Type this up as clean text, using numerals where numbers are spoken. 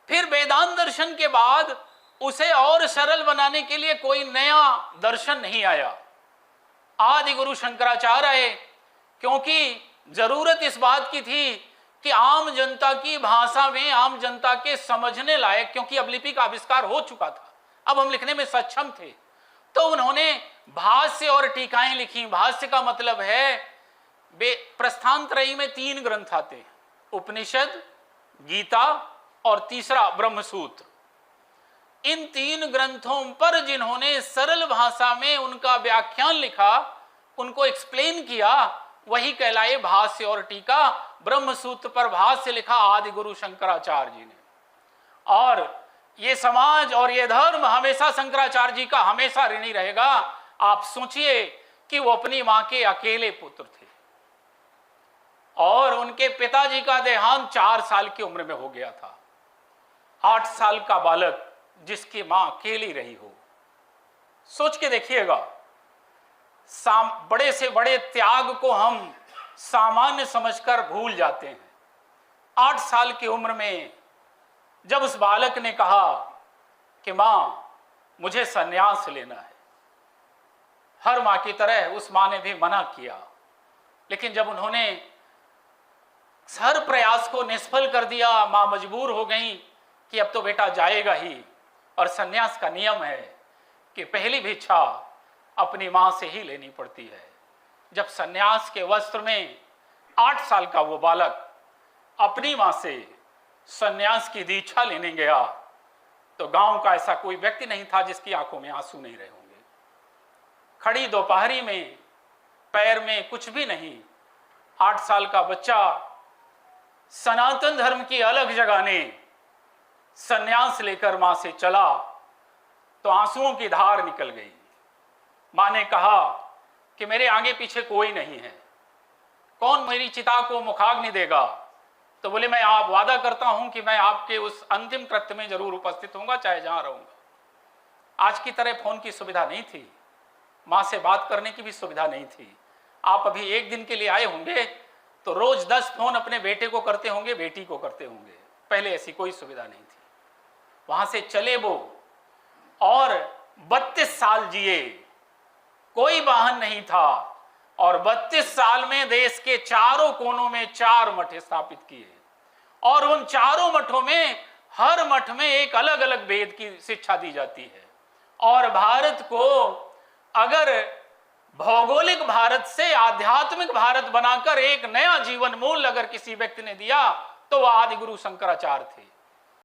फिर वेदांत दर्शन के बाद उसे और सरल बनाने के लिए कोई नया दर्शन नहीं आया। आदि गुरु शंकराचार्य आए, क्योंकि जरूरत इस बात की थी कि आम जनता की भाषा में, आम जनता के समझने लायक, क्योंकि अब लिपि का आविष्कार हो चुका था, अब हम लिखने में सक्षम थे, तो उन्होंने भाष्य और टीकाएं लिखी। भाष्य का मतलब है, प्रस्थानत्रयी में 3 ग्रंथ आते हैं, उपनिषद, गीता और तीसरा ब्रह्मसूत्र। इन 3 ग्रंथों पर जिन्होंने सरल भाषा में उनका व्याख्यान लिखा, उनको एक्सप्लेन किया, वही कहलाए भाष्य और टीका। ब्रह्मसूत्र पर भाष्य लिखा आदि गुरु शंकराचार्य जी ने। और ये समाज और ये धर्म हमेशा शंकराचार्य जी का हमेशा ऋणी रहेगा। आप सोचिए कि वो अपनी मां के अकेले पुत्र थे और उनके पिताजी का देहांत 4 साल की उम्र में हो गया था। 8 साल का बालक जिसकी मां अकेली रही हो, सोच के देखिएगा। बड़े से बड़े त्याग को हम सामान्य समझकर भूल जाते हैं। 8 साल की उम्र में जब उस बालक ने कहा कि मां, मुझे संन्यास लेना है, हर मां की तरह उस मां ने भी मना किया, लेकिन जब उन्होंने हर प्रयास को निष्फल कर दिया, मां मजबूर हो गई कि अब तो बेटा जाएगा ही। और संन्यास का नियम है कि पहली भिक्षा अपनी मां से ही लेनी पड़ती है। जब संन्यास के वस्त्र में 8 साल का वो बालक अपनी मां से संन्यास की दीक्षा लेने गया, तो गांव का ऐसा कोई व्यक्ति नहीं था जिसकी आंखों में आंसू नहीं रहे होंगे। खड़ी दोपहरी में, पैर में कुछ भी नहीं, 8 साल का बच्चा सनातन धर्म की अलग जगाने संन्यास लेकर मां से चला, तो आंसुओं की धार निकल गई। मां ने कहा कि मेरे आगे पीछे कोई नहीं है, कौन मेरी चिता को मुखाग्नि देगा? तो बोले, मैं आप वादा करता हूं कि मैं आपके उस अंतिम कृत्य में जरूर उपस्थित होऊंगा, चाहे जहां रहूंगा। आज की तरह फोन की सुविधा नहीं थी, मां से बात करने की भी सुविधा नहीं थी। आप अभी 1 दिन के लिए आए होंगे तो रोज 10 फोन अपने बेटे को करते होंगे, बेटी को करते होंगे। पहले ऐसी कोई सुविधा नहीं थी। वहां से चले वो और 32 साल जिए, कोई वाहन नहीं था, और 32 साल में देश के चारों कोनों में 4 मठ स्थापित किए, और उन चारों मठों में हर मठ में एक अलग अलग वेद की शिक्षा दी जाती है। और भारत को अगर भौगोलिक भारत से आध्यात्मिक भारत बनाकर एक नया जीवन मूल अगर किसी व्यक्ति ने दिया तो वह आदि गुरु शंकराचार्य थे।